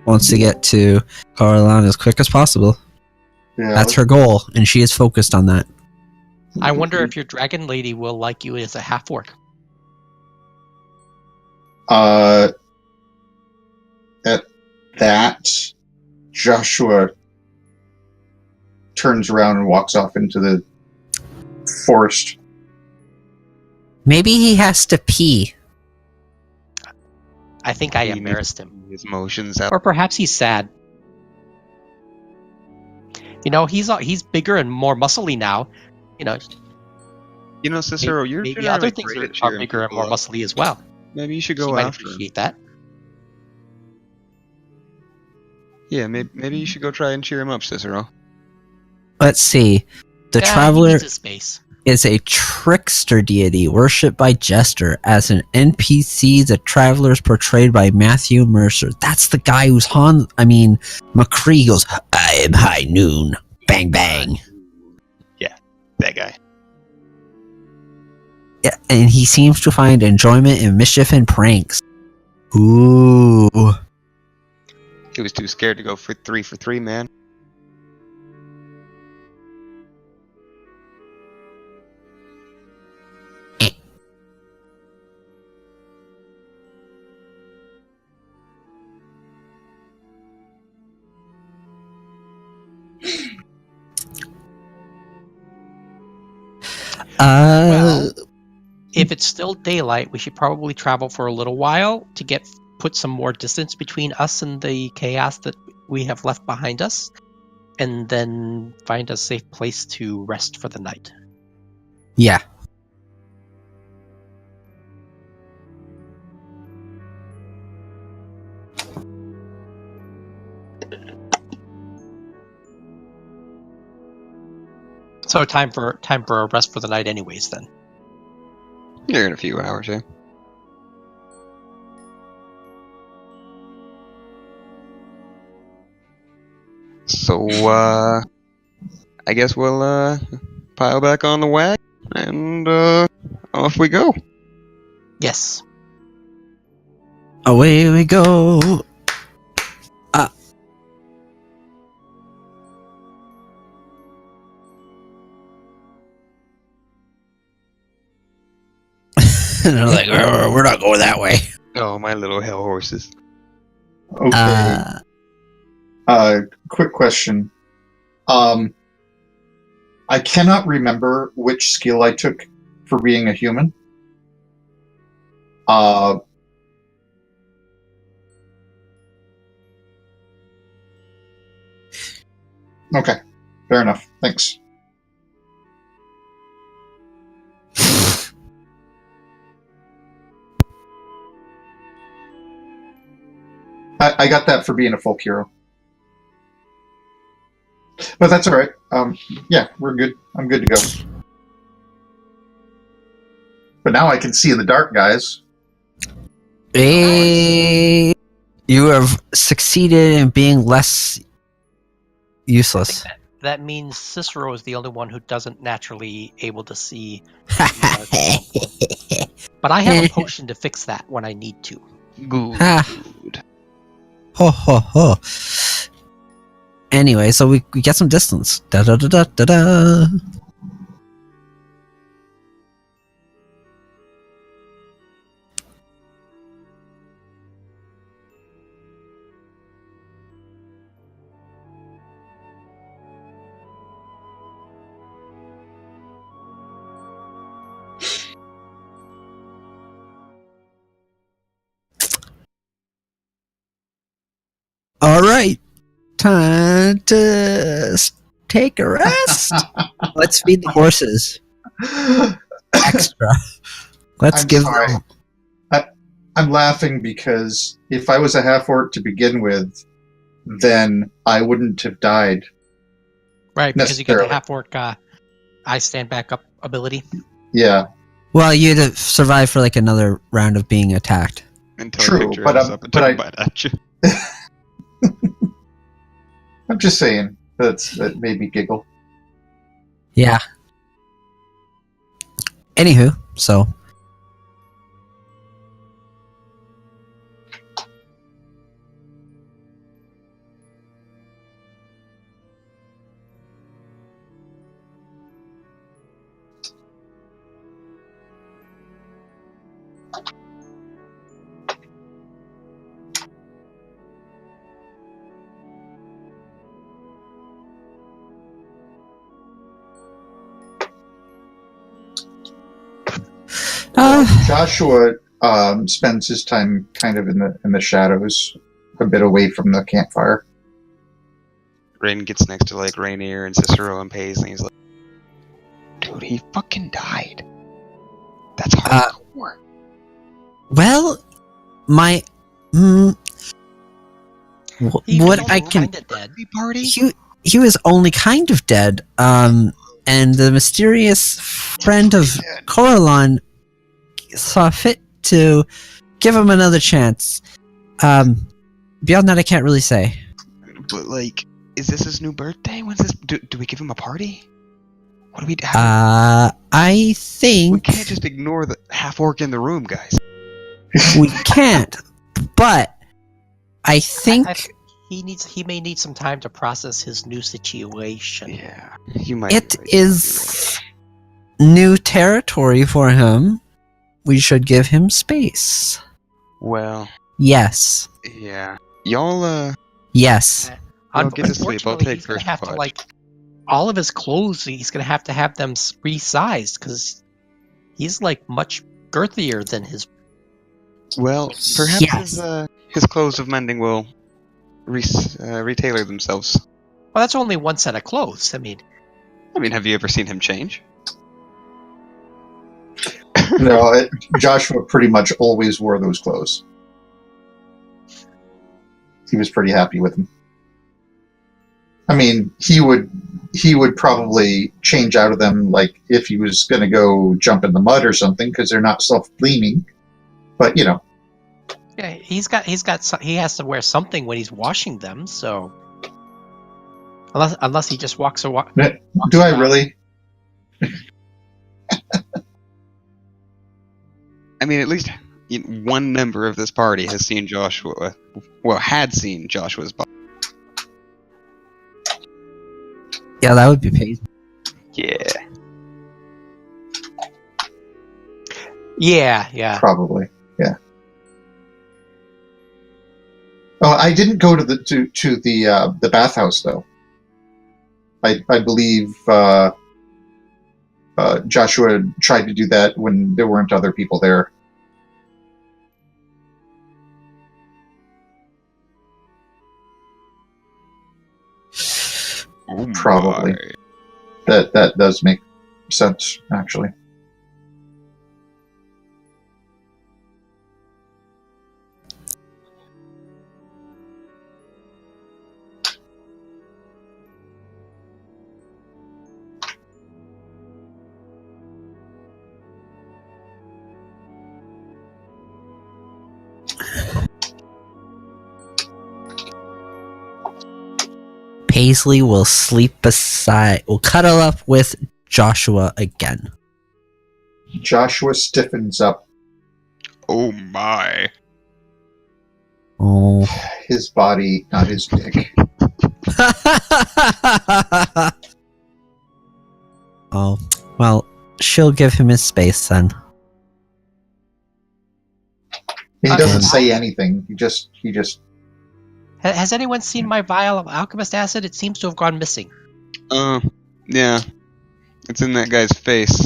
wants to get to Corallan as quick as possible. Yeah, That's her goal, and she is focused on that. I wonder if your dragon lady will like you as a half-orc. At that, Joshua turns around and walks off into the forest. Maybe he has to pee. I think I embarrassed him. His emotions out. Or perhaps he's sad. You know, he's bigger and more muscly now. You know, Cicero, you're maybe generally other things great at are cheering bigger and people more up. muscly as well. Maybe you should He go might after him. appreciate that. Yeah, maybe you should go try and cheer him up, Cicero. Let's see. The Yeah, he Traveler needs his space. is a trickster deity worshipped by Jester. As an NPC, the Traveler is portrayed by Matthew Mercer. That's the guy who's McCree goes, I am High Noon. Bang, bang. Yeah, that guy. Yeah, and he seems to find enjoyment in mischief and pranks. Ooh. He was too scared to go for 3, man. Well, if it's still daylight, we should probably travel for a little while to put some more distance between us and the chaos that we have left behind us, and then find a safe place to rest for the night. yeah. So time for a rest for the night, anyways. Then. You're in a few hours, yeah. So, I guess we'll, pile back on the wagon, and, off we go. Yes. Away we go. And they're like, we're not going that way. Oh, my little hell horses. Okay. Quick question. I cannot remember which skill I took for being a human. Okay. Fair enough. Thanks. I got that for being a folk hero. But that's alright. Yeah, we're good. I'm good to go. But now I can see in the dark, guys. Hey, you have succeeded in being less useless. That means Cicero is the only one who doesn't naturally able to see. But I have a potion to fix that when I need to. Good. Ho ho ho. Anyway, so we get some distance. Da da da da da da. All right, time to take a rest. Let's feed the horses extra. Let's give them. I'm laughing because if I was a half-orc to begin with, then I wouldn't have died. Right, because you get the half-orc I stand back up ability. Yeah. Well, you'd have survived for like another round of being attacked. Until True, I picked your but ass up and took a bite at you. I'm just saying. That made me giggle. Yeah. Anywho, so. Joshua spends his time kind of in the shadows, a bit away from the campfire. Rain gets next to like Rainier and Cicero and Paisley. And he's like, "Dude, he fucking died. That's hardcore." Well, my He was what only I can kinda dead. Party? he was only kind of dead. And the mysterious friend of Coralon saw fit to give him another chance. Beyond that, I can't really say. But like, is this his new birthday? When's this? Do we give him a party? What do we do? We I think can't just ignore the half orc in the room, guys. we can't. But I think He may need some time to process his new situation. Yeah, you might. it is new territory for him. We should give him space. Well, Yes. yeah. Y'all, Yes. I'll get to sleep. I'll Unfortunately, take he's gonna first have to watch. all of his clothes. He's gonna have them resized because he's like much girthier than his. Well, perhaps Yes. his clothes of mending will retailer themselves. Well, that's only one set of clothes. I mean, have you ever seen him change? No, Joshua pretty much always wore those clothes. He was pretty happy with them. I mean, he would probably change out of them, like if he was going to go jump in the mud or something, because they're not self-cleaning. But you know, yeah, he has to wear something when he's washing them. So unless he just walks do I around. really? I mean, at least one member of this party has seen Joshua. Well, had seen Joshua's body. Yeah, that would be Paisley. Yeah. Yeah. Probably, yeah. Oh, I didn't go to the bathhouse though. I believe Joshua tried to do that when there weren't other people there. Oh Probably. my. That does make sense, actually. Paisley will cuddle up with Joshua again. Joshua stiffens up. Oh my. Oh. His body, not his dick. Oh, well, she'll give him his space then. He doesn't say anything. He just. Has anyone seen my vial of alchemist acid? It seems to have gone missing. Yeah. It's in that guy's face.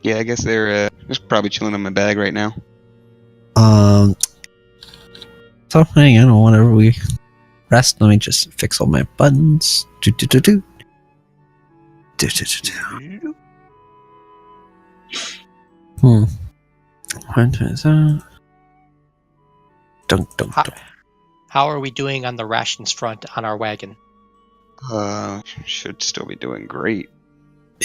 Yeah, I guess they're just probably chilling in my bag right now. So hang on, whenever we rest, let me just fix all my buttons. Do. What is that? Dunk. How are we doing on the rations front on our wagon? Should still be doing great.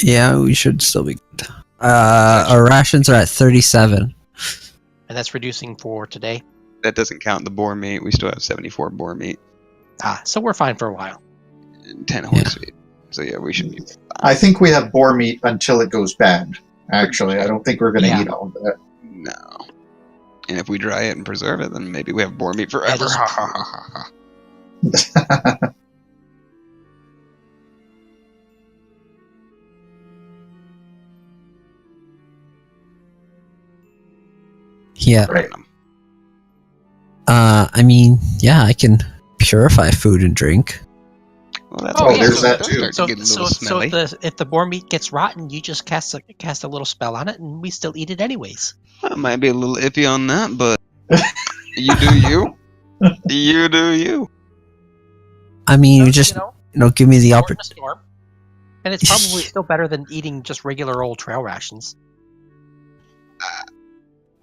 Yeah, we should still be good. Our rations are at 37. And that's reducing for today. That doesn't count the boar meat. We still have 74 boar meat. So we're fine for a while. And 10 horse meat. So yeah, we should be fine. I think we have boar meat until it goes bad. Actually, I don't think we're going to eat all of that. No. And if we dry it and preserve it, then maybe we have boar meat forever. Yeah. Right. I mean, yeah, I can purify food and drink. Well, that's Oh, good. there's So that it does too. start to get a little smelly. If the boar meat gets rotten, you just cast a little spell on it, and we still eat it anyways. I might be a little iffy on that, but you do you. You do you. I mean, you just give me the short in opportunity. a storm, and it's probably still better than eating just regular old trail rations.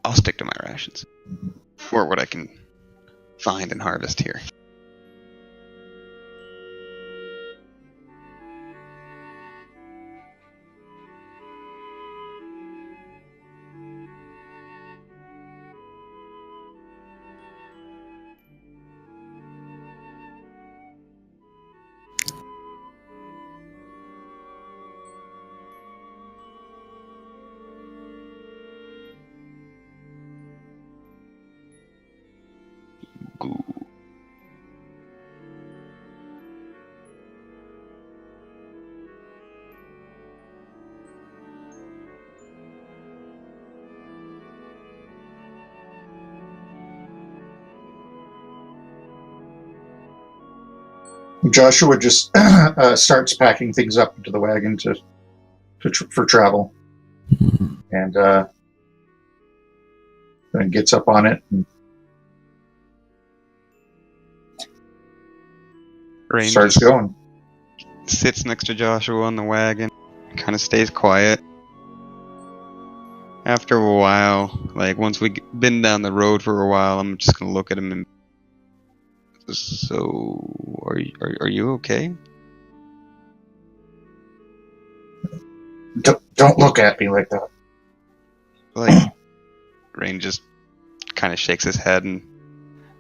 I'll stick to my rations. For what I can find and harvest here. Joshua just starts packing things up into the wagon for travel, and then gets up on it and Rain starts just going. sits next to Joshua on the wagon, kind of stays quiet. After a while, like once we've been down the road for a while, I'm just gonna look at him and. So, are you okay? Don't look at me like that. Like, Rain just kind of shakes his head and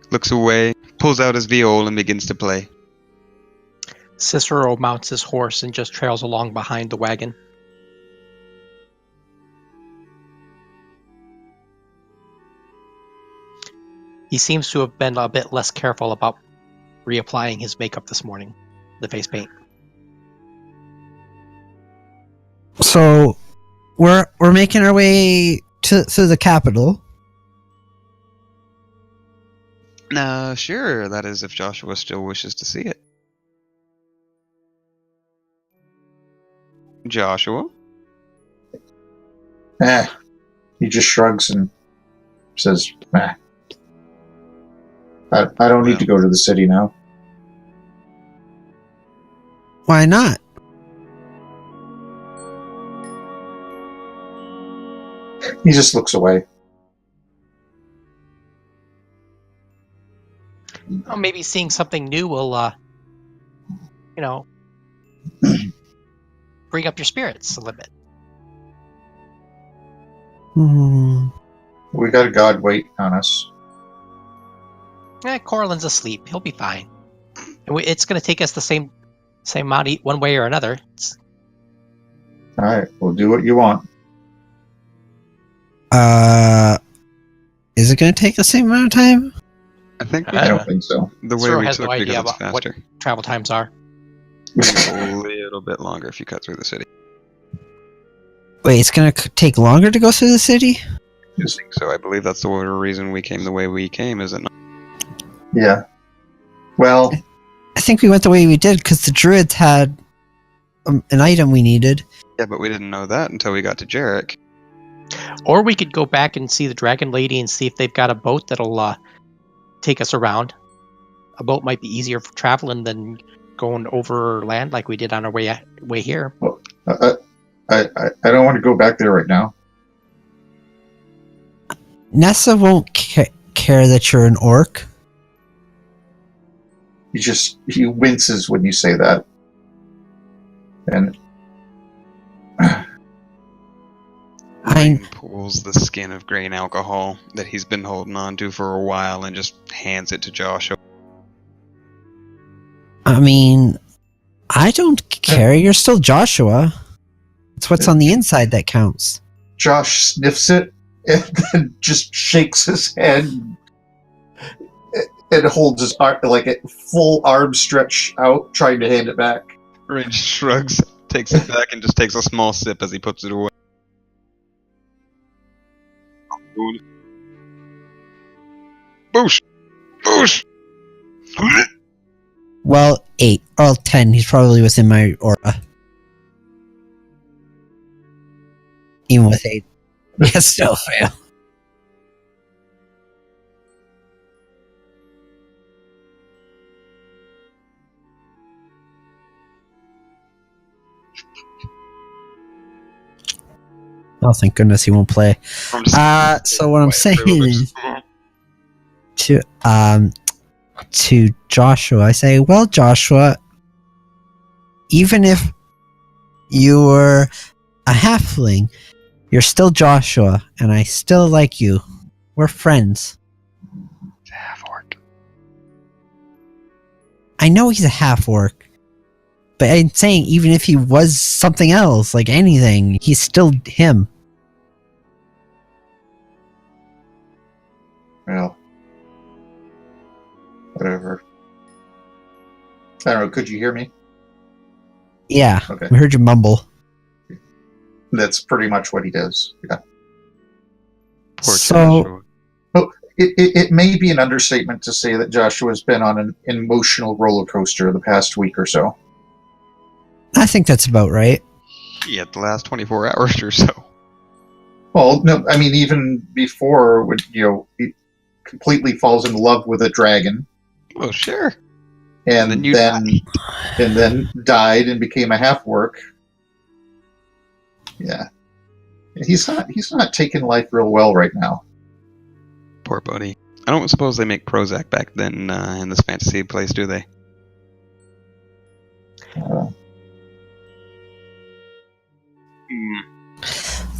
looks away, pulls out his viol and begins to play. Cicero mounts his horse and just trails along behind the wagon. He seems to have been a bit less careful about reapplying his makeup this morning, the face paint. So, we're making our way to the capital. Sure, that is if Joshua still wishes to see it. Joshua? He just shrugs and says, I don't need to go to the city now. Why not? He just looks away. Well, maybe seeing something new will, bring up your spirits a little bit. We got a god waiting on us. Corlin's asleep. He'll be fine. And it's going to take us the same amount one way or another. All right, we'll do what you want. Is it going to take the same amount of time? I think I don't think so. the way Cicero we has took no because idea it's about what faster. travel times are. A little bit longer if you cut through the city. Wait, it's going to take longer to go through the city? So I believe that's the reason we came the way we came, is it not? Yeah. Well, I think we went the way we did because the druids had an item we needed. Yeah, but we didn't know that until we got to Jarek. Or we could go back and see the Dragon Lady and see if they've got a boat that'll take us around. A boat might be easier for traveling than going over land like we did on our way here. I don't want to go back there right now. Nessa won't care that you're an orc. He winces when you say that. And Rain pulls the skin of grain alcohol that he's been holding on to for a while and just hands it to Joshua. I mean, I don't care. You're still Joshua. It's what's on the inside that counts. Josh sniffs it and then just shakes his head and holds his arm, like a full arm stretch out, trying to hand it back. Rain shrugs, takes it back, and just takes a small sip as he puts it away. Boosh! Boosh! Well, 8. Or 10. He's probably within my aura. Even with 8. Yes, still fail. Oh, thank goodness he won't play. So what I'm saying is to Joshua, I say, well, Joshua, even if you were a halfling, you're still Joshua, and I still like you. We're friends. Half-orc. I know he's a half-orc, but I'm saying even if he was something else, like anything, he's still him. Well, whatever. I don't know. Could you hear me? Yeah, Okay. we heard you mumble. That's pretty much what he does. Yeah. Poor So- Joshua. It may be an understatement to say that Joshua's been on an emotional roller coaster the past week or so. I think that's about right. Yeah, the last 24 hours or so. Well, no, I mean even before, when he completely falls in love with a dragon, Well, sure. and then you then died and became a half-orc. Yeah, he's not taking life real well right now. Poor buddy. I don't suppose they make Prozac back then in this fantasy place, do they?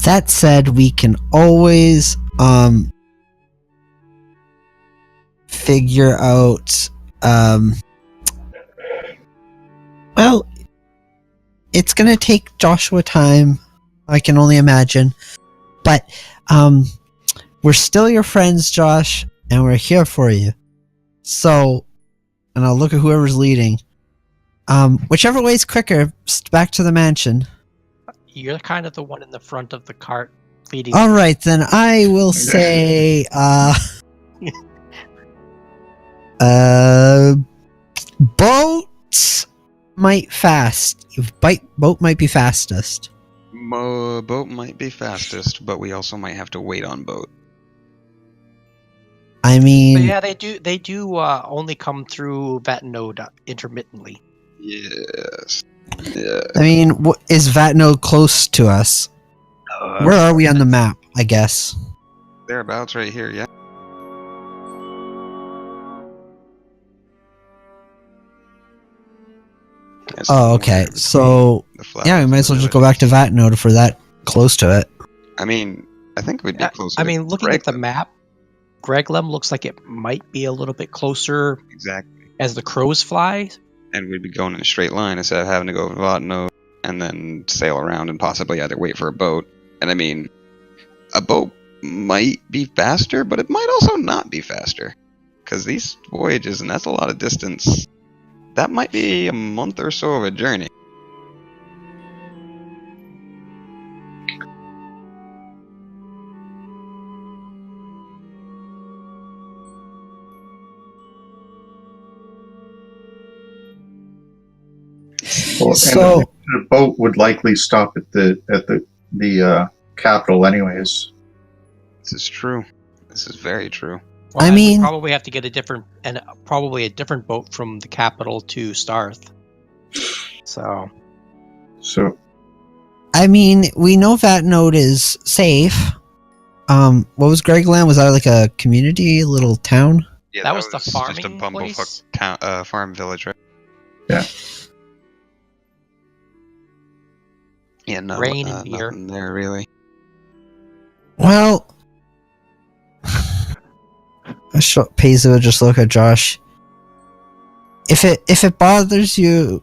That said, we can always figure out well, it's gonna take Joshua time, I can only imagine. But we're still your friends, Josh, and we're here for you. So, and I'll look at whoever's leading. Whichever way's quicker, back to the mansion. You're kind of the one in the front of the cart leading. All right, then I will say, boat might boat might be fastest. Boat might be fastest, but we also might have to wait on boat. I mean, But yeah, they do only come through that node intermittently. Yes. Yeah. I mean, is Vatno close to us? Where are we on the map? I guess. Thereabouts right here, yeah. That's Oh, okay. where So the flowers yeah, we might as well and the just go back to Vatno if we're that close to it. I mean, I think we'd be closer. I to mean, looking at the Gregland. map, Greglem looks like it might be a little bit closer Exactly. as the crows fly. And we'd be going in a straight line instead of having to go to Vatno and then sail around and possibly either wait for a boat. And I mean, a boat might be faster, but it might also not be faster. Because these voyages, and that's a lot of distance, that might be a month or so of a journey. Well, So- and the boat would likely stop at the capital, anyways. This is true. This is very true. Well, I and we mean- probably have to get a different boat from the capital to Starth. So I mean, we know Vatno is safe. What was Gregland? Was that like a community, little town? Yeah, that was the just a farming bumblefuck place? town, farm village, right? Yeah. Yeah, no, Rain and beer. nothing there really. Well, Paizo would just look at Josh. If it bothers you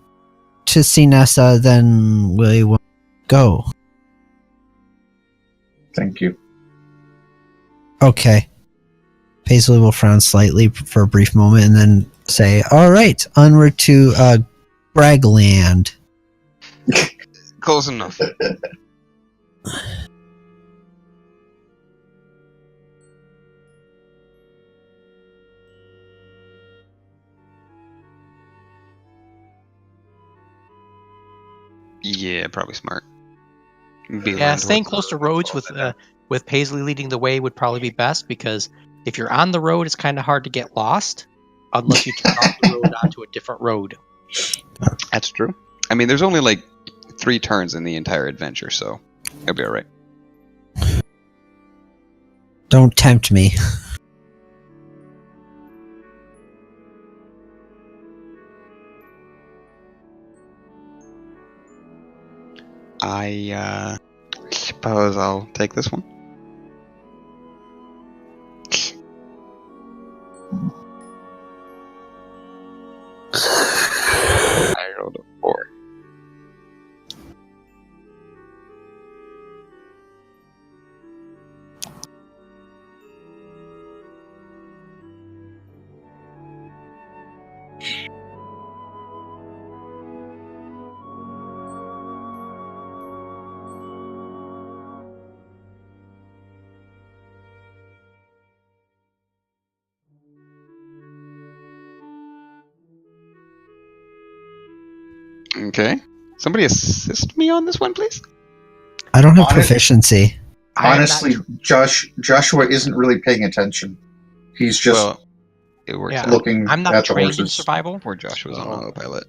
to see Nessa, then we will go. Thank you. Okay. Paisley will frown slightly for a brief moment and then say, "All right, onward to Bragland." Close enough. Yeah, probably smart. Beeline Yeah, staying towards close to the roads road. with Paisley leading the way would probably be best, because if you're on the road, it's kind of hard to get lost unless you turn off the road onto a different road. That's true. I mean, there's only like 3 turns in the entire adventure, so it'll be all right. Don't tempt me. I suppose I'll take this one. I rolled a 4. Okay. Somebody assist me on this one, please. I don't have On it. proficiency. I am not Honestly, Joshua isn't really paying attention. He's just Well, it works Yeah. out looking I'm not at the trained in horses. survival. where Josh was on Oh. autopilot.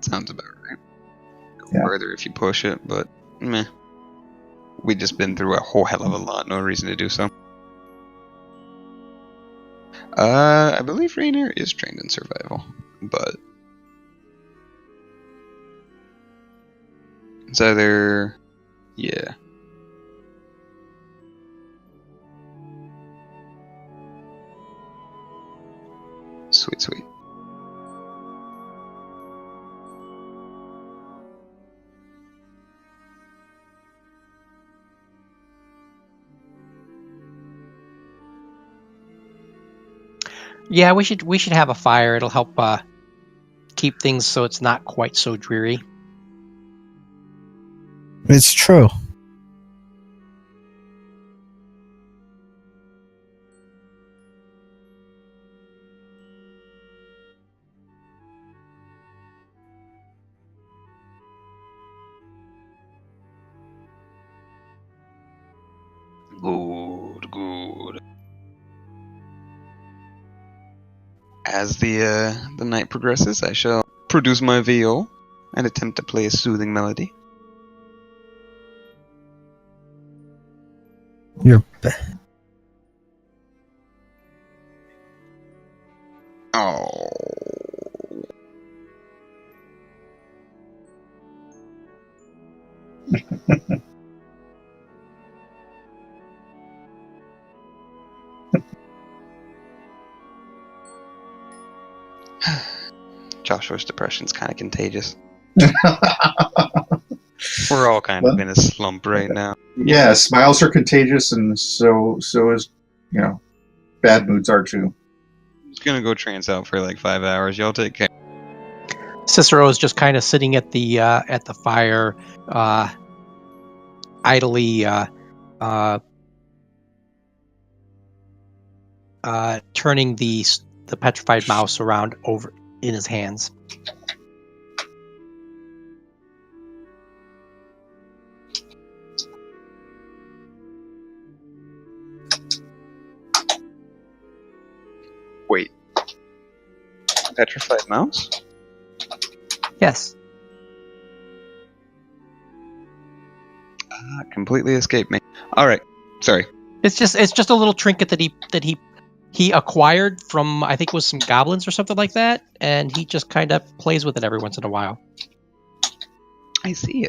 Sounds about right. Go Yeah. further if you push it, but meh. We just been through a whole hell of a lot. No reason to do so. I believe Rainier is trained in survival, but it's either yeah. Sweet, sweet. Yeah, we should have a fire. It'll help keep things so it's not quite so dreary. It's true. Good, good. As the night progresses, I shall produce my viol and attempt to play a soothing melody. You're Oh. Joshua's depression's kind of contagious. We're all kind of in a slump right now. Yeah, smiles are contagious, and so is, bad moods are too. I'm just gonna go trance out for like 5 hours. Y'all take care. Cicero is just kind of sitting at the fire, idly turning the petrified mouse around over in his hands. Wait. Petrified mouse? Yes. Completely escaped me. Alright. Sorry. It's just a little trinket that he acquired from, I think it was some goblins or something like that, and he just kind of plays with it every once in a while. I see.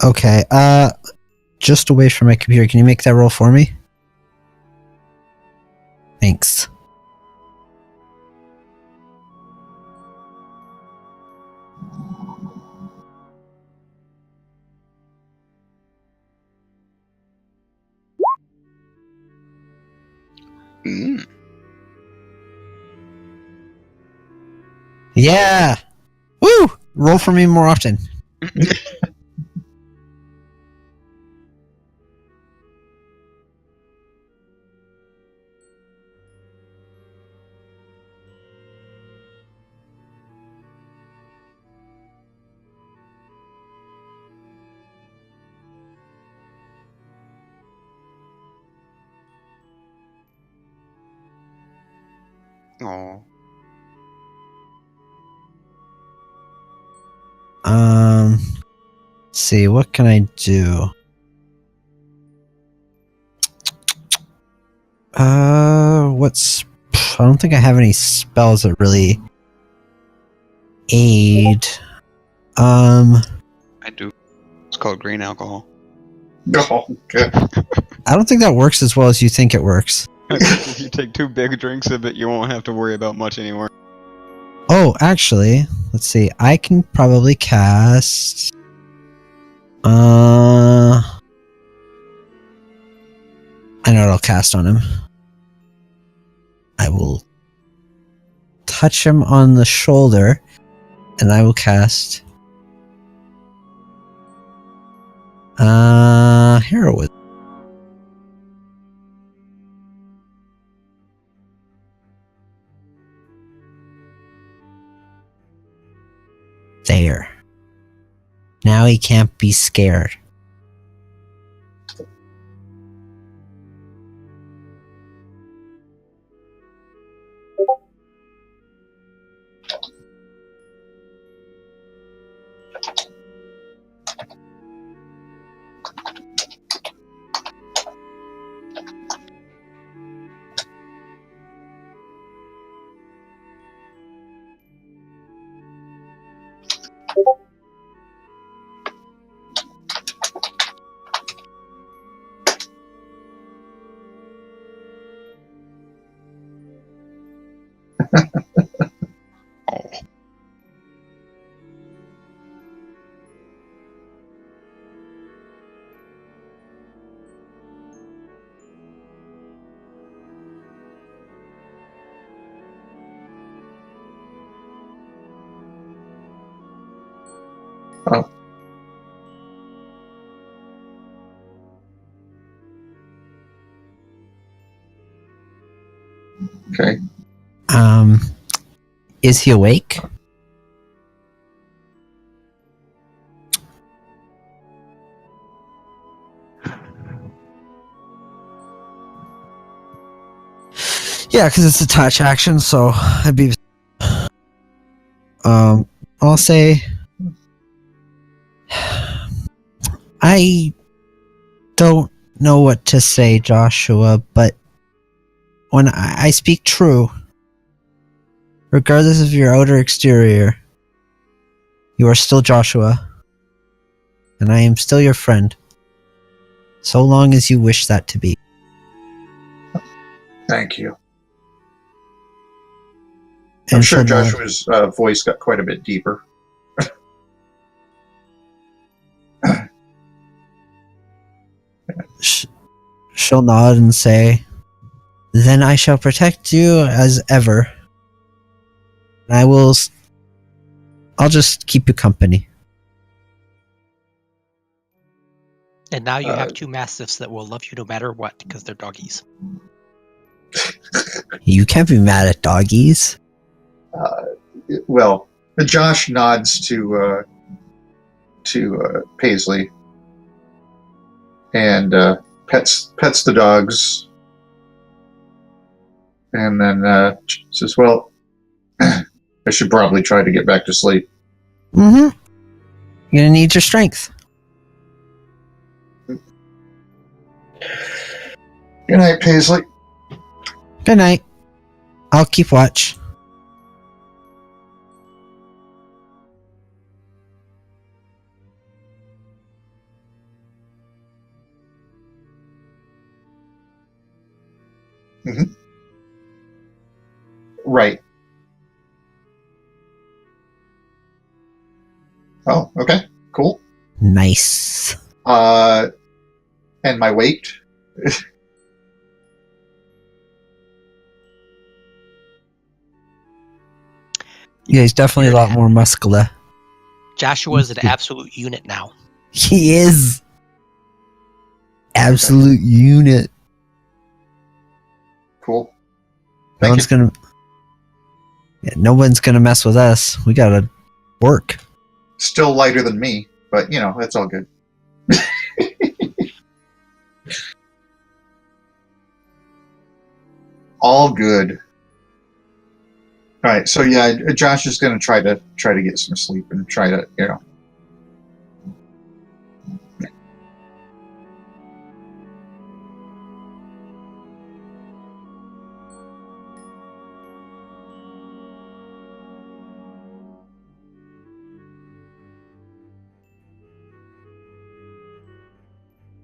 Okay, just away from my computer. Can you make that roll for me? Thanks. Mm. Yeah! Woo! Roll for me more often. Oh. Let's see, what can I do? I don't think I have any spells that really aid. I do. It's called green alcohol. Oh, good. I don't think that works as well as you think it works. If you take 2 big drinks of it, you won't have to worry about much anymore. Oh, actually, let's see. I can probably cast. I know what I'll cast on him. I will touch him on the shoulder, and I will cast. Heroism. There. Now he can't be scared. Oh. Oh. Okay. Is he awake? Yeah, because it's a touch action, so I'd be. I'll say. I don't know what to say, Joshua, but when I speak true, regardless of your outer exterior, you are still Joshua, and I am still your friend, so long as you wish that to be. Thank you. And I'm sure she'll nod. Joshua's voice got quite a bit deeper. She'll nod and say, "Then I shall protect you as ever. And I'll just keep you company." And now you have 2 mastiffs that will love you no matter what, because they're doggies. You can't be mad at doggies. Well, Josh nods to Paisley and pets the dogs, and then says, "Well, I should probably try to get back to sleep." Mm-hmm. You're gonna need your strength. Good night, Paisley. Good night. I'll keep watch. Right. Oh, okay. Cool. Nice. And my weight? Yeah, he's definitely a lot more muscular. Joshua's an absolute unit now. He is. Absolute unit. Cool. No Thank one's gonna. Yeah, no one's gonna mess with us. We gotta work. Still lighter than me, but that's all good. All good. All right, so yeah, Josh is going to try to get some sleep and try to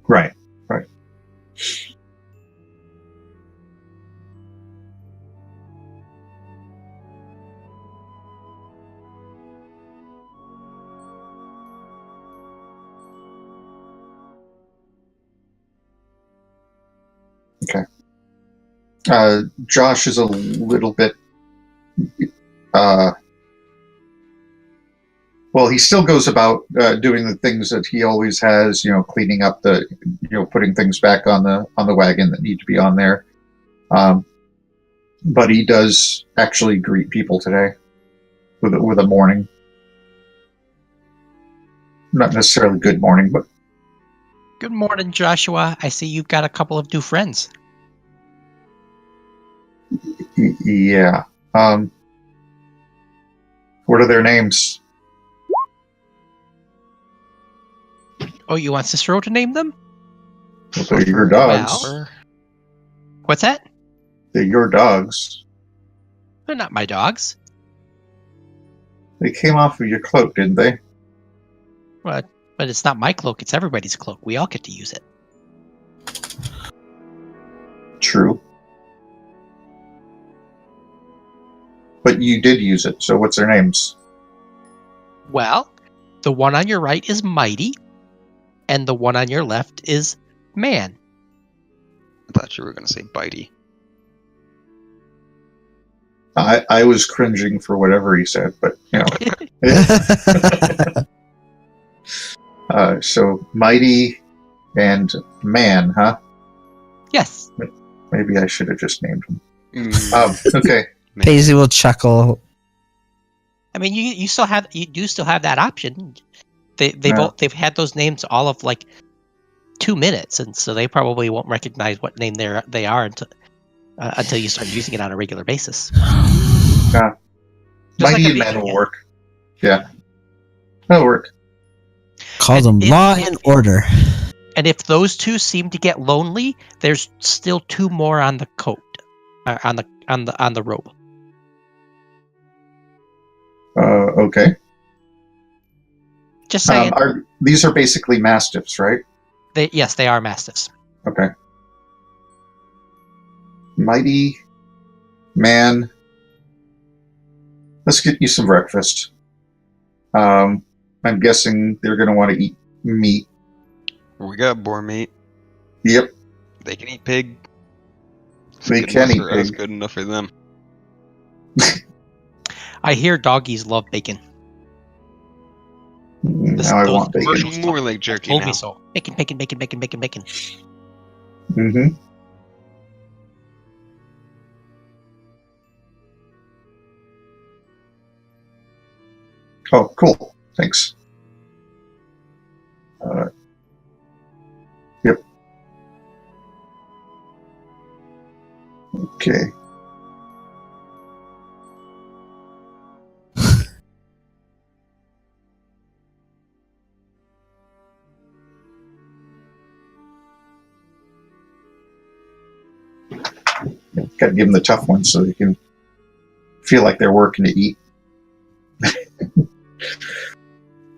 Right. Okay. Josh is a little bit. Well, he still goes about doing the things that he always has. Cleaning up putting things back on the wagon that need to be on there. But he does actually greet people today with a morning. Not necessarily good morning, but Good morning, Joshua. I see you've got a couple of new friends. yeah. What are their names? Oh, you want Cicero to name them? Well, they're your dogs. Well, what's that? They're your dogs. They're not my dogs. They came off of your cloak, didn't they? But it's not my cloak. It's everybody's cloak. We all get to use it. True. But you did use it, so what's their names? Well, the one on your right is Mighty, and the one on your left is Man. I thought you were going to say Bitey. I was cringing for whatever he said, but so Mighty and Man, huh? Yes. Maybe I should have just named him. Mm. Okay. Paisley will chuckle. I mean, you do still have that option. They've had those names all of like 2 minutes, and so they probably won't recognize what name they are until you start using it on a regular basis. Just Mighty like and Man will work. Yeah. That'll work. Call them Law and Order. And if those two seem to get lonely, there's still 2 more on the coat, on the robe. Okay. Just saying. These are basically mastiffs, right? Yes, they are mastiffs. Okay. Mighty Man. Let's get you some breakfast. I'm guessing they're going to want to eat meat. We got boar meat. Yep. They can eat pig. They can eat That's pig. good enough for them. I hear doggies love bacon. Now I want bacon. commercials More like jerky told now. me so. Bacon. Mm-hmm. Oh, cool. Thanks. Yep. Okay. Got to give them the tough ones so they can feel like they're working to eat.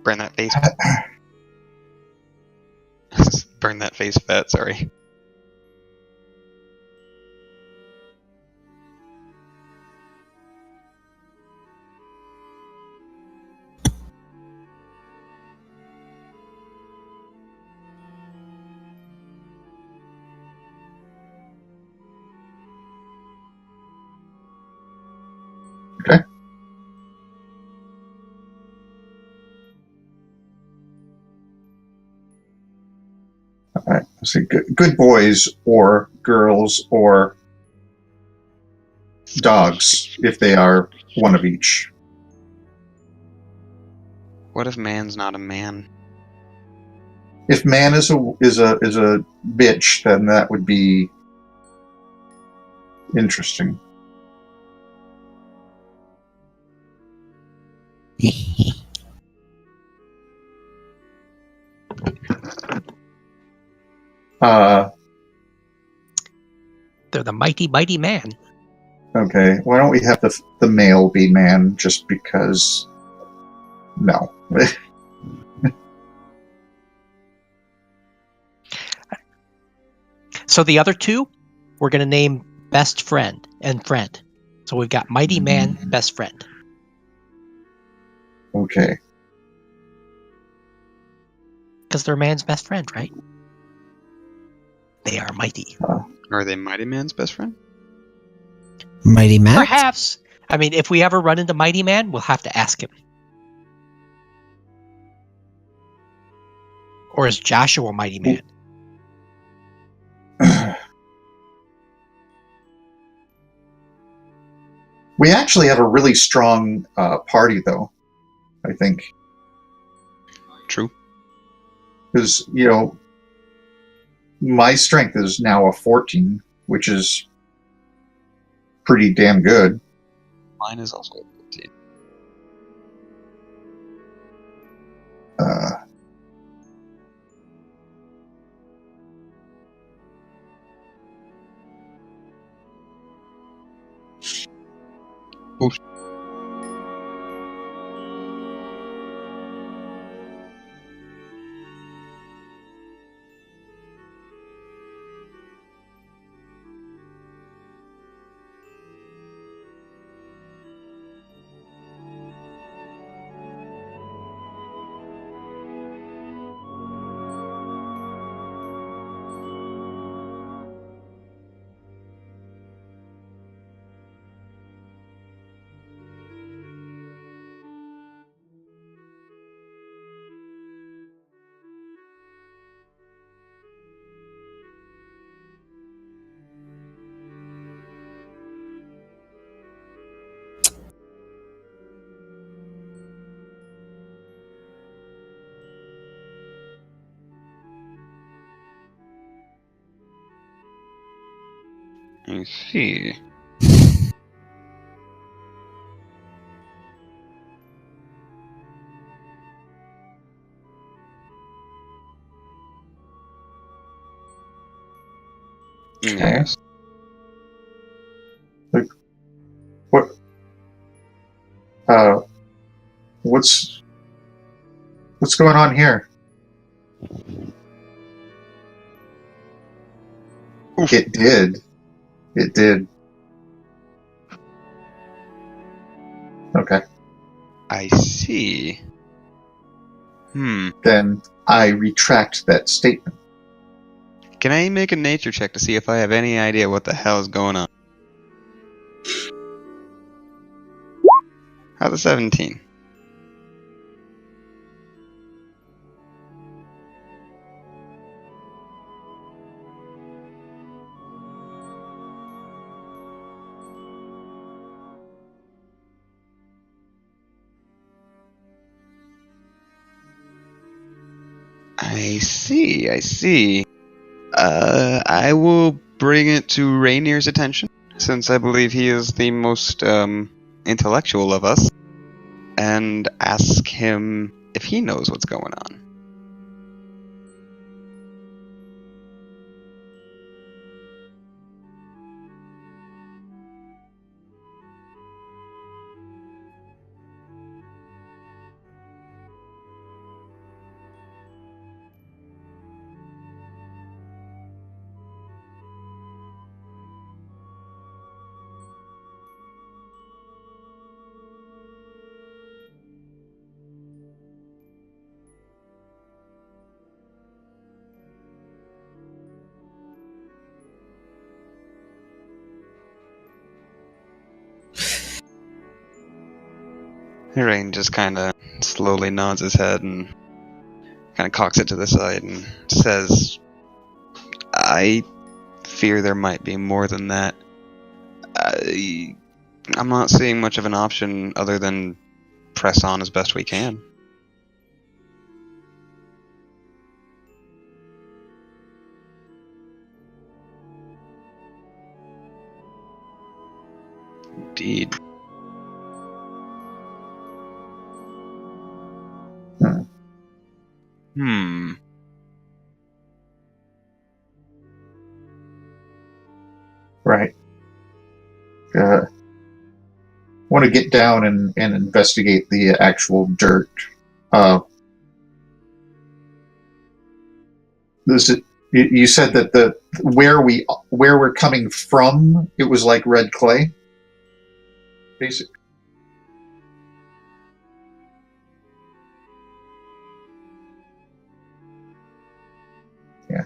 Burn that face. Burn that face fat, sorry. Okay. All right. Let's see. Good boys or girls or dogs, if they are one of each. What if man's not a man? If man is a bitch, then that would be interesting. They're the mighty, mighty man. Okay. Why don't we have the male be man? Just because. No. So the other two, we're going to name best friend and friend. So we've got mighty man, best friend. Okay. Because they're man's best friend, right? They are mighty. Are they Mighty Man's best friend? Mighty Matt? Perhaps. I mean, if we ever run into Mighty Man, we'll have to ask him. Or is Joshua Mighty Man? We actually have a really strong party, though, I think. True. Because, my strength is now a 14, which is pretty damn good. Mine is also 14. Oof. I see. Yes. What? What's going on here? Oof. It did. It did. Okay. I see. Then I retract that statement. Can I make a nature check to see if I have any idea what the hell is going on? How's a 17? I see, I see. I will bring it to Rainier's attention, since I believe he is the most intellectual of us, and ask him if he knows what's going on. Rain just kind of slowly nods his head and kind of cocks it to the side and says, I fear there might be more than that. I'm not seeing much of an option other than press on as best we can. Indeed. Right. Want to get down and investigate the actual dirt. You said that where we're coming from, it was like red clay, basically. Yeah.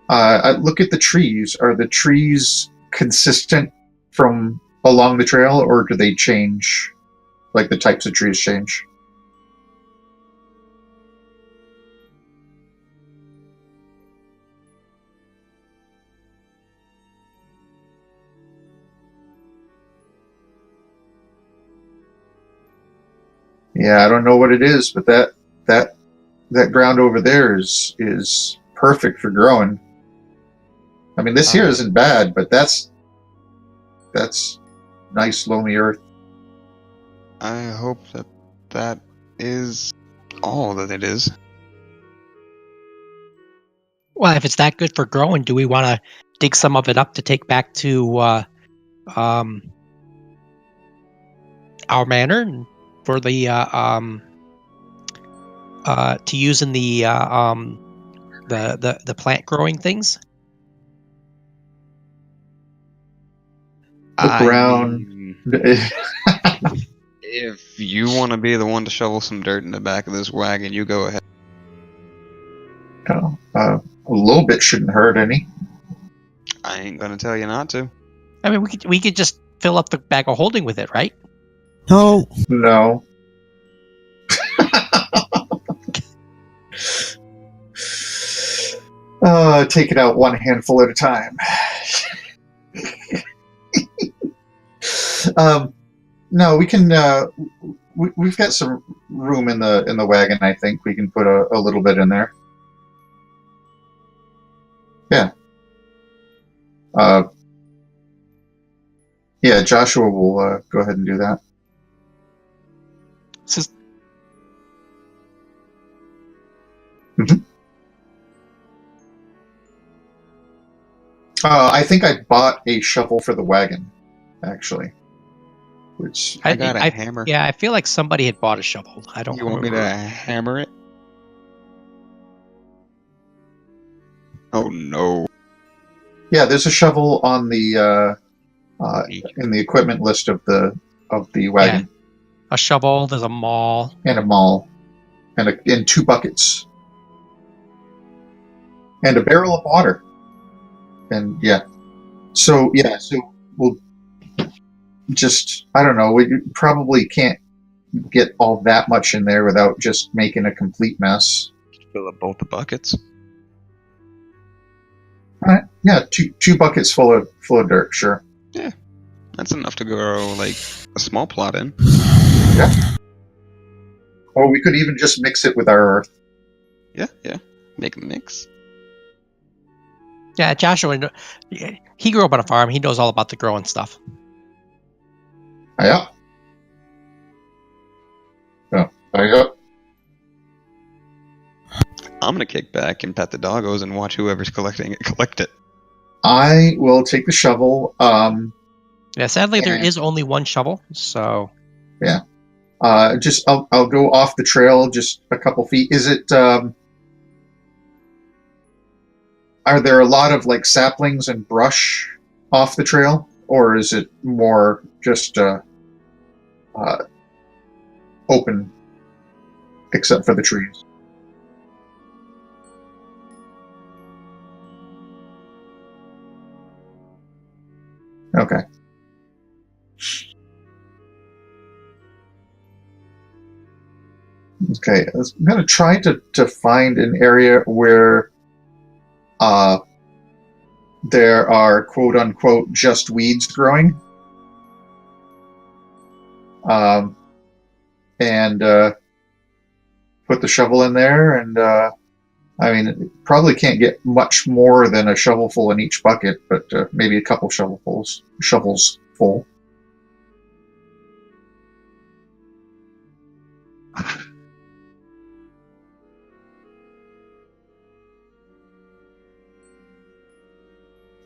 I look at the trees. Are the trees consistent from along the trail, or do they change? Like the types of trees change? Yeah, I don't know what it is, but that ground over there is perfect for growing. I mean, this here isn't bad, but that's nice loamy earth. I hope that is all that it is. Well, if it's that good for growing, do we want to dig some of it up to take back to our manor for the to use in the plant growing things? Look around. If you want to be the one to shovel some dirt in the back of this wagon, you go ahead. A little bit shouldn't hurt any. I ain't gonna tell you not to. I mean, we could just fill up the bag of holding with it, right? No. No. Take it out one handful at a time. No, we can. We've got some room in the wagon. I think we can put a little bit in there. Yeah. Yeah, Joshua will go ahead and do that. Mm-hmm. I think I bought a shovel for the wagon, actually. Which I got a hammer. Yeah, I feel like somebody had bought a shovel. I don't. You want me to hammer it? Oh no. Yeah, there's a shovel on the in the equipment list of the wagon. Yeah. A shovel. There's a maul and a maul, and 2 buckets, and a barrel of water, and so we'll just, I don't know, we probably can't get all that much in there without just making a complete mess. Fill up both the buckets. Yeah, two buckets full of dirt, sure. Yeah, that's enough to grow like a small plot in. Yeah. Or we could even just mix it with our earth. Yeah, make a mix. Yeah, Joshua, he grew up on a farm. He knows all about the growing stuff. Yeah. Yeah. I'm gonna kick back and pet the doggos and watch whoever's collecting it collect it. I will take the shovel. Yeah, sadly there is only one shovel, so yeah. I'll go off the trail just a couple feet. Is it? Are there a lot of like saplings and brush off the trail, or is it more just open, except for the trees? Okay. Okay, I'm going to try to find an area where there are quote-unquote just weeds growing. And put the shovel in there, and I mean, it probably can't get much more than a shovelful in each bucket, but maybe a couple shovels full.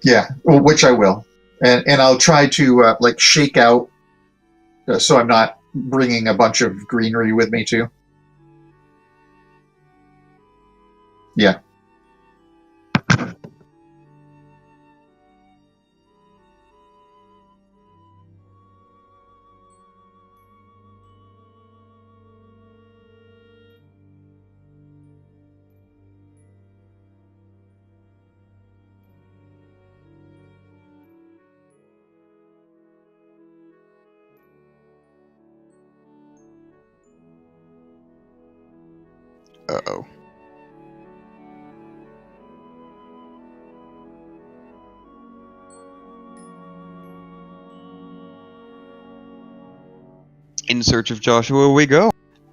Yeah, well, which I will, and I'll try to like shake out, so I'm not bringing a bunch of greenery with me too. Yeah. Uh-oh. In search of Joshua we go.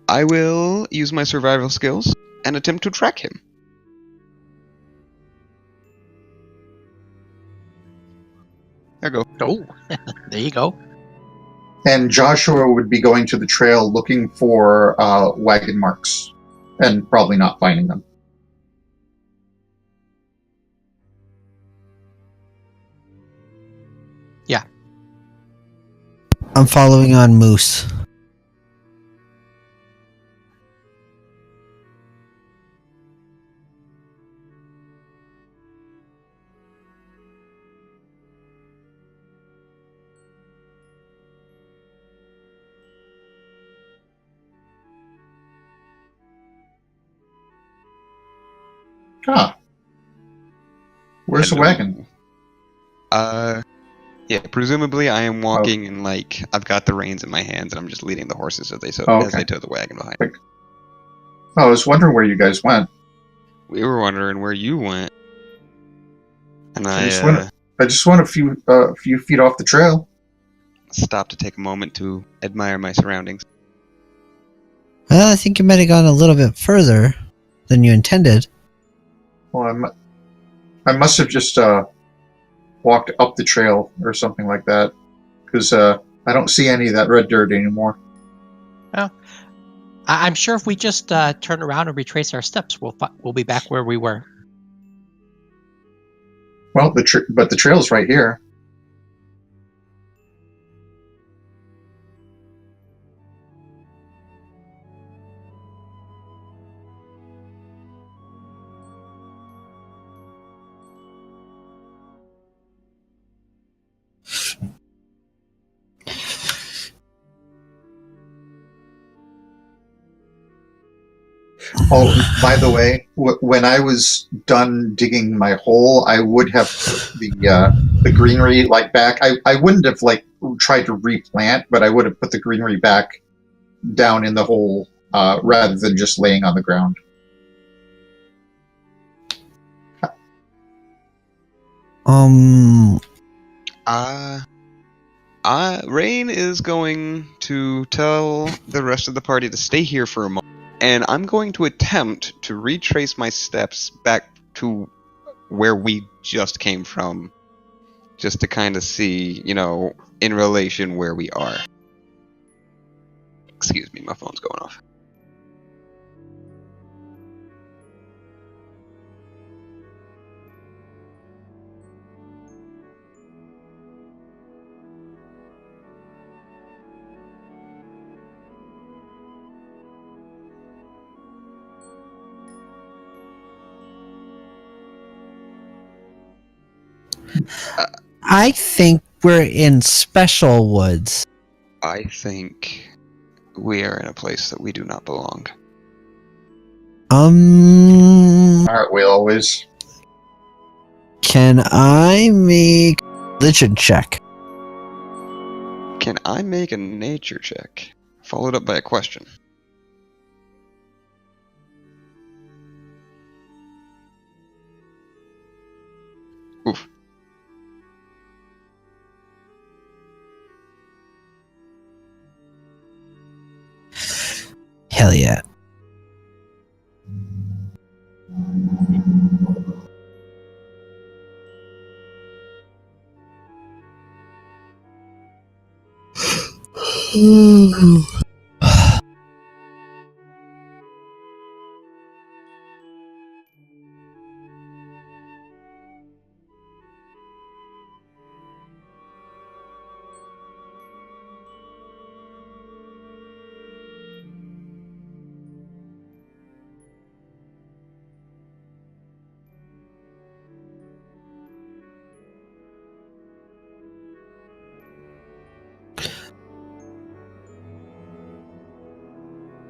I will use my survival skills and attempt to track him. There you go. Oh, there you go. And Joshua would be going to the trail looking for wagon marks, and probably not finding them. Yeah. I'm following on Moose. Ah. Where's the wagon? Yeah, presumably I am walking and like I've got the reins in my hands and I'm just leading the horses as they tow the wagon behind. Oh, I was wondering where you guys went. We were wondering where you went, and I just went a few feet off the trail. Stopped to take a moment to admire my surroundings. Well, I think you might have gone a little bit further than you intended. Well, I must have just walked up the trail or something like that, because I don't see any of that red dirt anymore. Oh, I'm sure if we just turn around and retrace our steps, we'll be back where we were. Well, but the trail's right here. Oh, by the way, when I was done digging my hole, I would have put the greenery like back. I wouldn't have like tried to replant, but I would have put the greenery back down in the hole rather than just laying on the ground. Rain is going to tell the rest of the party to stay here for a moment. And I'm going to attempt to retrace my steps back to where we just came from. Just to kind of see, in relation where we are. Excuse me, my phone's going off. I think we're in Special Woods. I think we are in a place that we do not belong. Aren't we always? Can I make a religion check? Can I make a nature check? Followed up by a question. Oof. Hell yeah.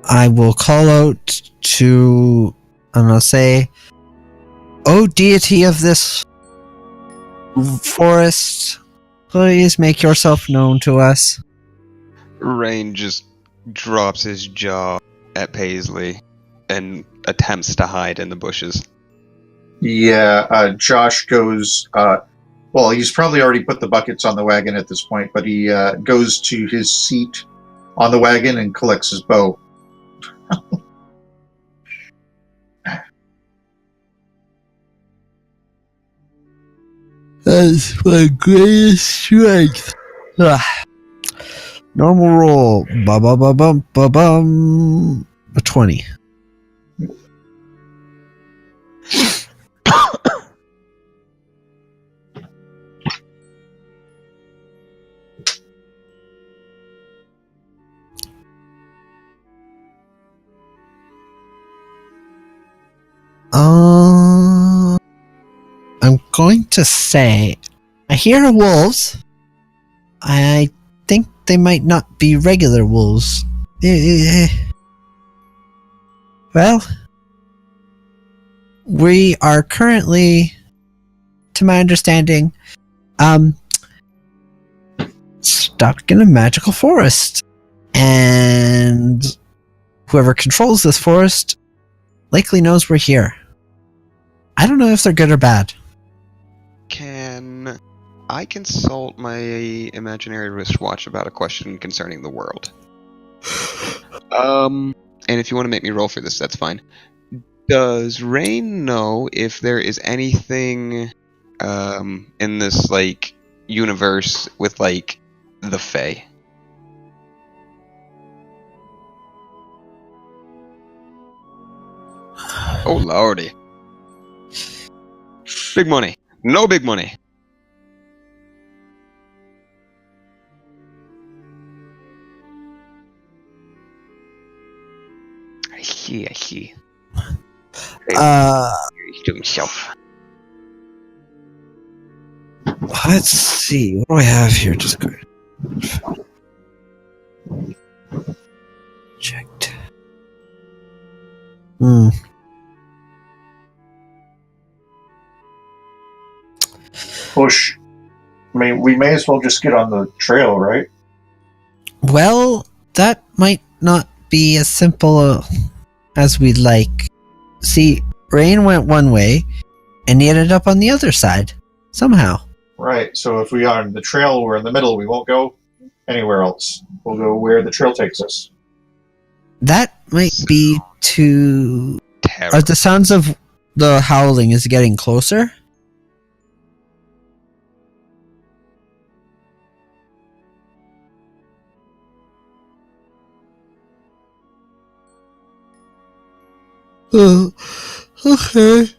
I will call out to, I'm going to say, "O deity of this forest, please make yourself known to us." Rain just drops his jaw at Paisley and attempts to hide in the bushes. Yeah, Josh goes. Well, he's probably already put the buckets on the wagon at this point, but he goes to his seat on the wagon and collects his bow. That's my greatest strength. Normal roll. Ba-ba-ba-bum. A 20. I'm going to say, I hear wolves. I think they might not be regular wolves. Well, we are currently, to my understanding, stuck in a magical forest. And whoever controls this forest likely knows we're here. I don't know if they're good or bad. Can I consult my imaginary wristwatch about a question concerning the world? And if you want to make me roll for this, that's fine. Does Rain know if there is anything in this like universe with like the Fae? Oh lordy. Big money. No big money. I see. Let's To himself. see. What do I have here? Just go. Checked. Push. I mean, we may as well just get on the trail, right? Well, that might not be as simple as we'd like. See, Rain went one way, and he ended up on the other side. Somehow. Right. So if we are on the trail, we're in the middle. We won't go anywhere else. We'll go where the trail takes us. That might be too... Terrible. the sounds of the howling is getting closer? Okay.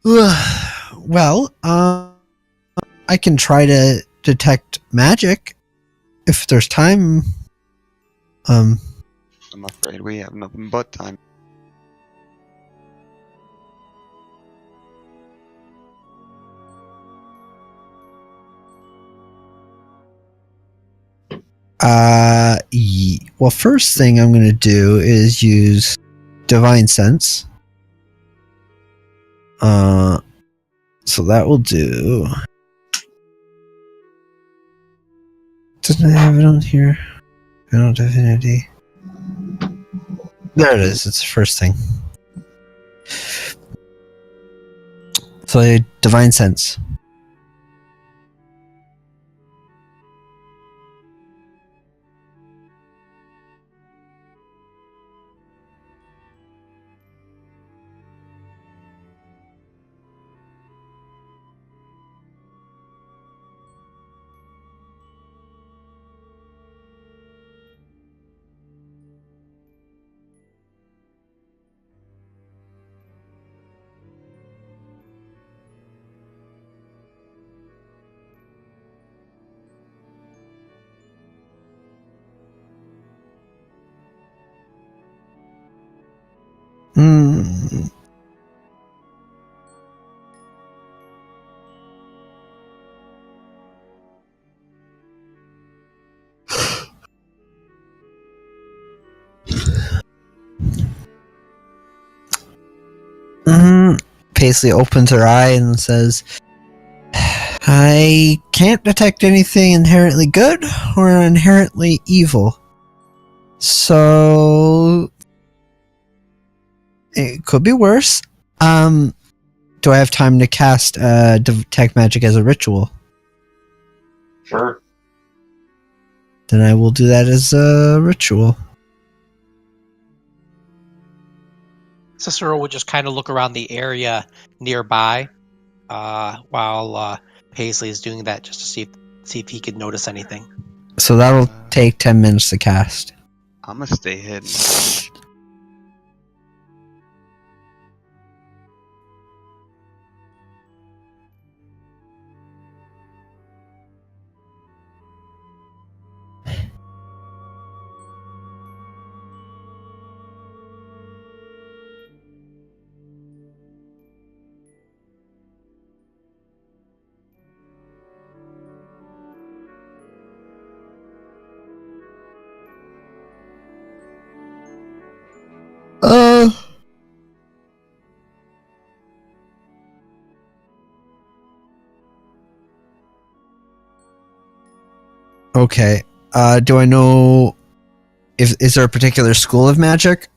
Well, I can try to detect magic if there's time. I'm afraid we have nothing but time. Well, first thing I'm going to do is use Divine Sense. So that will do. Doesn't it have it on here? Final Divinity. There it is. It's the first thing. So Divine Sense. Hmm. Paisley opens her eye and says, I can't detect anything inherently good or inherently evil. So it could be worse. Do I have time to cast detect magic as a ritual? Sure. Then I will do that as a ritual. Cicero would just kind of look around the area nearby while Paisley is doing that, just to see if he could notice anything. So that'll take 10 minutes to cast. I'm gonna stay hidden. Okay. Do I know if is there a particular school of magic?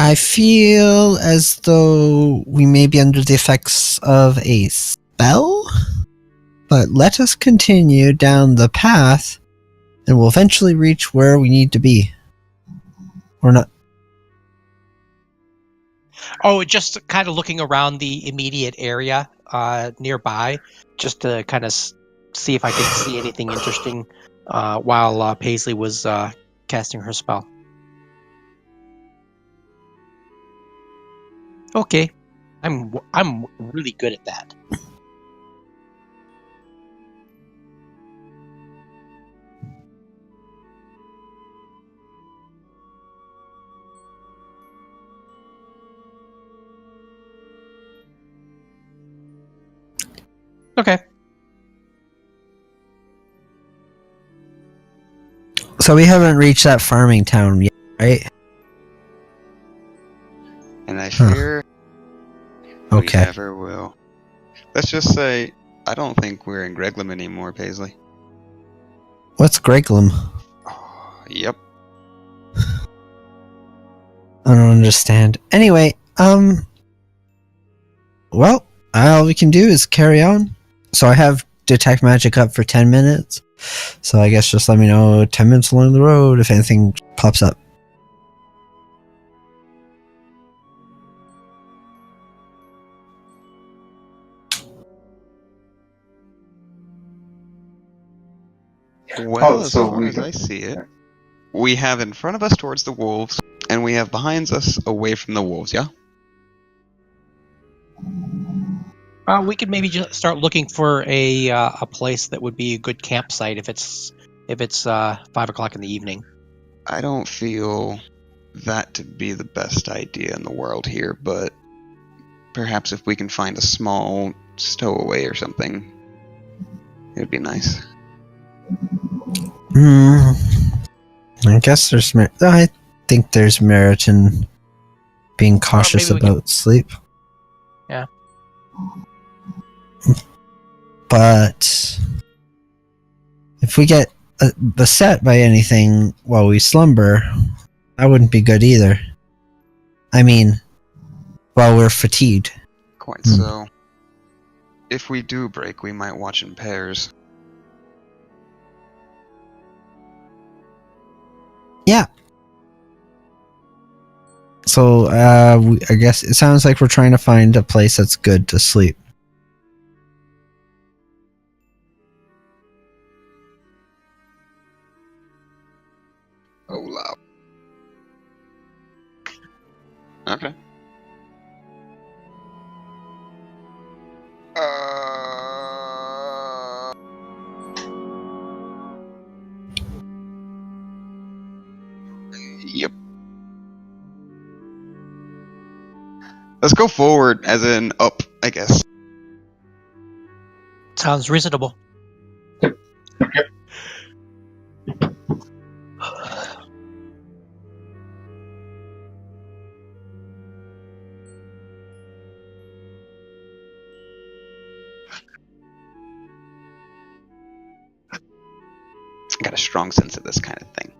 I feel as though we may be under the effects of a spell, but let us continue down the path and we'll eventually reach where we need to be. Or not. Oh, just kind of looking around the immediate area nearby, just to kind of see if I could see anything interesting while Paisley was casting her spell. Okay, I'm really good at that. Okay. So we haven't reached that farming town yet, right? And I fear we Okay. never will. Let's just say, I don't think we're in Greglam anymore, Paisley. What's Greglum? Oh, yep. I don't understand. Anyway, well, all we can do is carry on. So I have detect magic up for 10 minutes. So I guess just let me know 10 minutes along the road if anything pops up. Well, as so far as I see it, we have in front of us towards the wolves, and we have behind us away from the wolves, yeah? We could maybe just start looking for a place that would be a good campsite if it's 5 o'clock in the evening. I don't feel that to be the best idea in the world here, but perhaps if we can find a small stowaway or something, it would be nice. I guess there's I think there's merit in being cautious about sleep. Yeah. But if we get beset by anything while we slumber, that wouldn't be good either. I mean, while we're fatigued. Quite so. If we do break, we might watch in pairs. Yeah. So, I guess it sounds like we're trying to find a place that's good to sleep. Oh, wow. Okay. Yep. Let's go forward, as in up, I guess. Sounds reasonable. Yep. Okay. I got a strong sense of this kind of thing.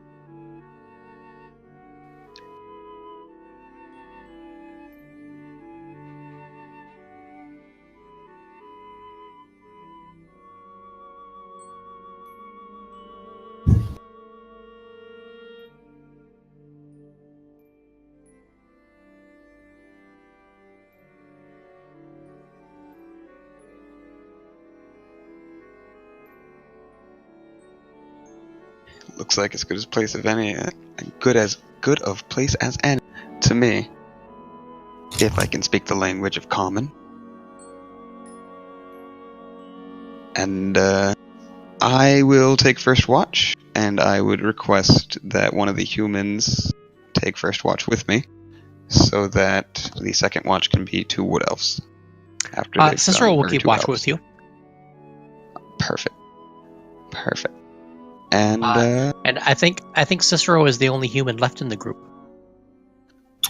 Looks like as good as place of any, good of place as any to me, if I can speak the language of common. And I will take first watch, and I would request that one of the humans take first watch with me, so that the second watch can be 2 wood elves. After they've Cicero done- will or keep 2 watch elves. with you. Perfect. And And I think Cicero is the only human left in the group.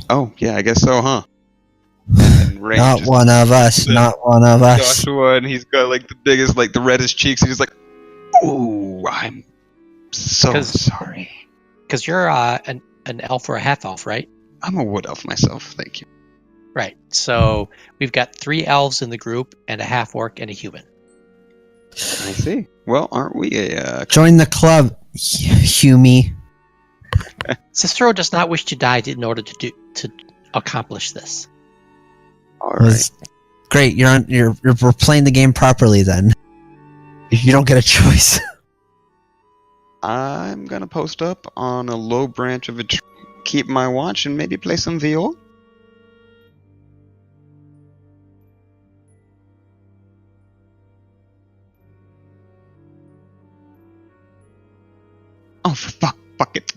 oh yeah, I guess so, huh? And Rain Not just- one of us. the- Not one of us. Joshua, and he's got like the biggest, like the reddest cheeks, and he's like, "Ooh, I'm so 'Cause- sorry. Because you're an elf or a half elf, right? I'm a wood elf myself, thank you." Right. So we've got 3 elves in the group and a half orc and a human. I see. Well, aren't we a? Join the club, Humie. Cicero does not wish to die in order to accomplish this. All right. Was great. We're playing the game properly then. You don't get a choice. I'm gonna post up on a low branch of a tree, keep my watch, and maybe play some viol. Oh, for fuck it.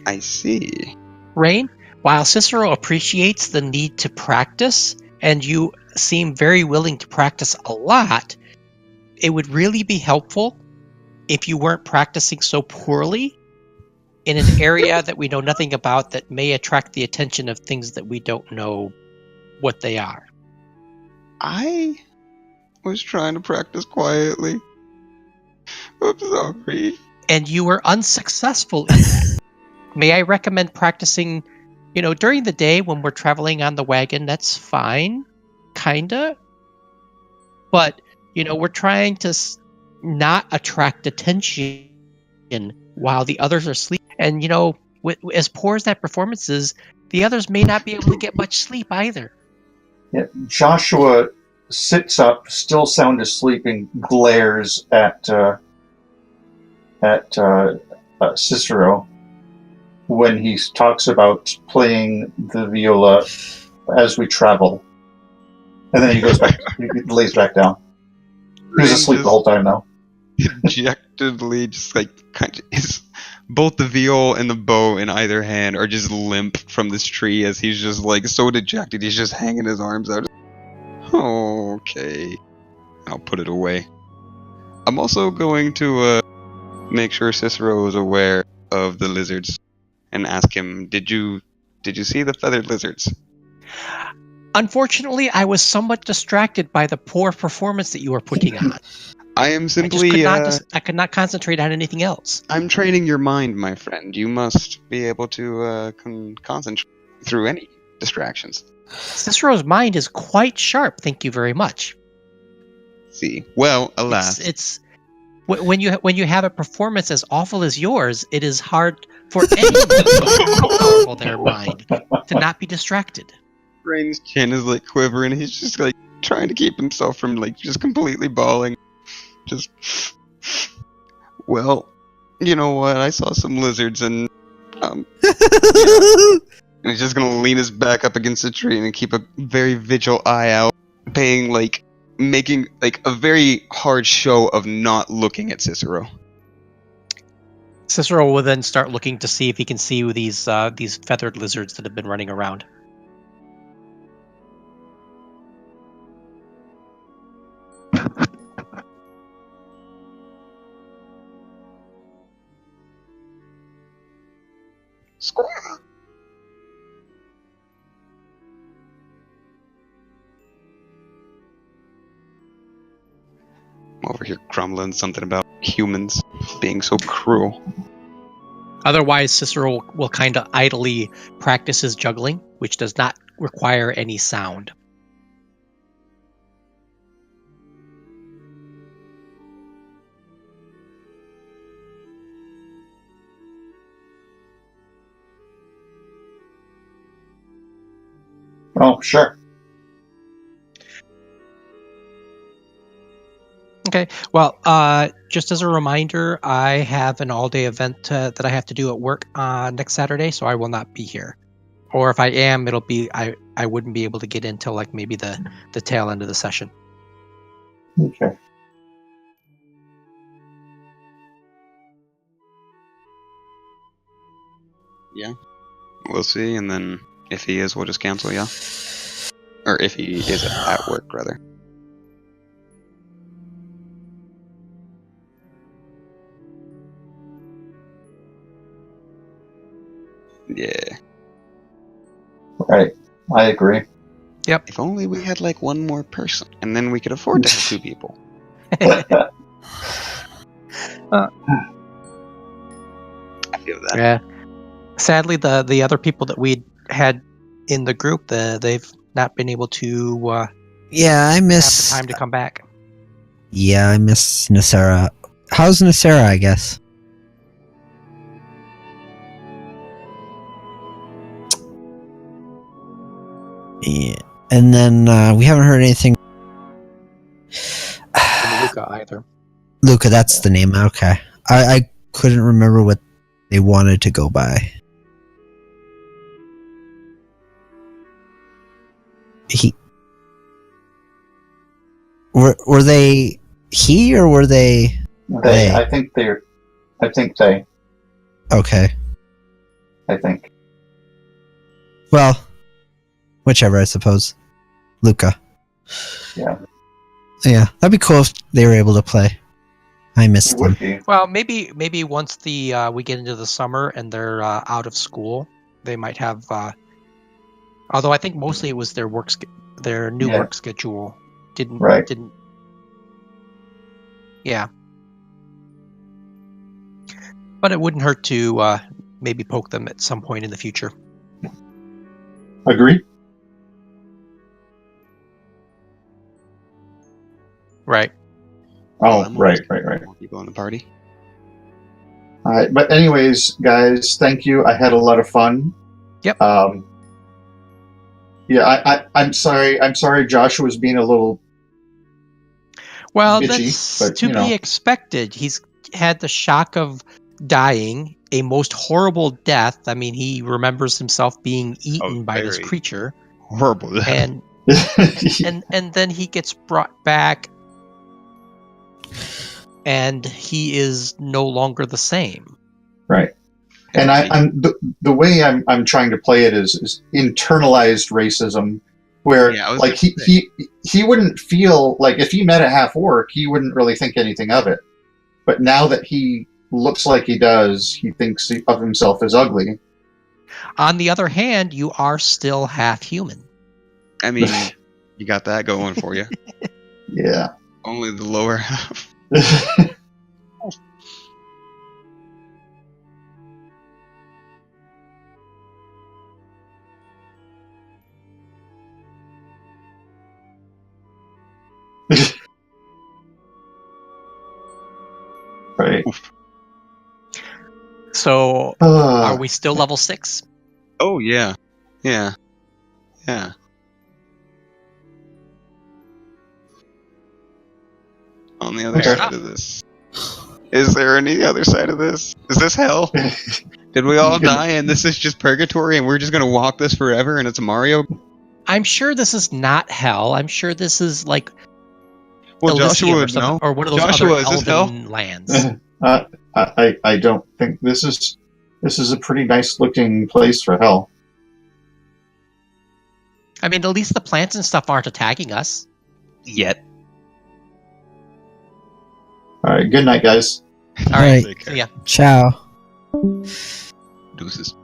I see. Rain, while Cicero appreciates the need to practice, and you seem very willing to practice a lot, it would really be helpful if you weren't practicing so poorly in an area that we know nothing about that may attract the attention of things that we don't know what they are. I was trying to practice quietly. I'm sorry. And you were unsuccessful in that. May I recommend practicing, during the day when we're traveling on the wagon? That's fine, kinda. But, we're trying to not attract attention while the others are sleeping. And, as poor as that performance is, the others may not be able to get much sleep either. Yeah, Joshua sits up, still sound asleep, and glares at Cicero when he talks about playing the viola as we travel. And then he goes back, he lays back down. He was asleep the whole time, though. Dejectedly, just like kind of is. Both the viol and the bow in either hand are just limp from this tree as he's just like so dejected. He's just hanging his arms out. Okay, I'll put it away. I'm also going to make sure Cicero is aware of the lizards and ask him, "Did you see the feathered lizards?" Unfortunately, I was somewhat distracted by the poor performance that you were putting on. I am I just simply. I could not concentrate on anything else. I'm training your mind, my friend. You must be able to concentrate through any distractions. Cicero's mind is quite sharp. Thank you very much. See, well, alas, It's when you have a performance as awful as yours, it is hard for anyone to control their mind to not be distracted. Rain's chin is like quivering. He's just like trying to keep himself from like just completely bawling. Just, well, you know what? I saw some lizards and and he's just gonna lean his back up against a tree and keep a very vigil eye out, making like a very hard show of not looking at Cicero. Cicero will then start looking to see if he can see these feathered lizards that have been running around. Squirrel. I'm over here grumbling something about humans being so cruel. Otherwise, Cicero will kind of idly practice his juggling, which does not require any sound. Oh, sure. Okay. Well, just as a reminder, I have an all-day event that I have to do at work next Saturday, so I will not be here. Or if I am, it'll be I wouldn't be able to get in till like maybe the tail end of the session. Okay. Yeah. We'll see, and then if he is, we'll just cancel, yeah? Or if he is at work, rather. Yeah. Right. I agree. If only we had like one more person, and then we could afford to have two people. I feel that. Yeah. Sadly, the other people that we had in the group, they've not been able to Yeah, I have the miss. time to come back. Yeah, I miss Nacera. How's Nacera, I guess? Yeah. And then we haven't heard anything. And Luca either. Luca, that's the name. Okay. I couldn't remember what they wanted to go by. Were they he or were they They. I think they're. I think they. okay. I think. Well, whichever, I suppose. Luca. Yeah. Yeah, that'd be cool if they were able to play. I missed It them. would be. Well, maybe once we get into the summer and they're out of school, they might have. Although I think mostly it was their their new Yeah. work schedule didn't. Yeah. But it wouldn't hurt to maybe poke them at some point in the future. Agree. Right. Oh, right. More people in the party. All right, but anyways, guys, thank you. I had a lot of fun. Yep. Yeah, I'm sorry. I'm sorry. Joshua's being a little. Well, bitchy, that's but, to you know. be expected. He's had the shock of dying, a most horrible death. I mean, he remembers himself being eaten by this very creature, Horrible. and then he gets brought back, and he is no longer the same. Right. And I'm the way I'm trying to play it is internalized racism, where Yeah, I was like gonna he wouldn't feel like if he met a half orc, he wouldn't really think anything of it. But now that he looks like he does, he thinks of himself as ugly. On the other hand, you are still half human. I mean, you got that going for you. Yeah. Only the lower half. Right. So, are we still level 6? Oh, yeah. Yeah. Yeah. On the other Fair side of this. Is there any other side of this? Is this hell? Did we all die and this is just purgatory and we're just gonna walk this forever and it's a Mario? I'm sure this is not hell. I'm sure this is like Well, Elysium Joshua or would something, know. or one of those Joshua, other is this hell? elven lands. I don't think this is a pretty nice looking place for hell. I mean, at least the plants and stuff aren't attacking us. Yet. All right. Good night, guys. All right. Right. See ya. Ciao. Deuces.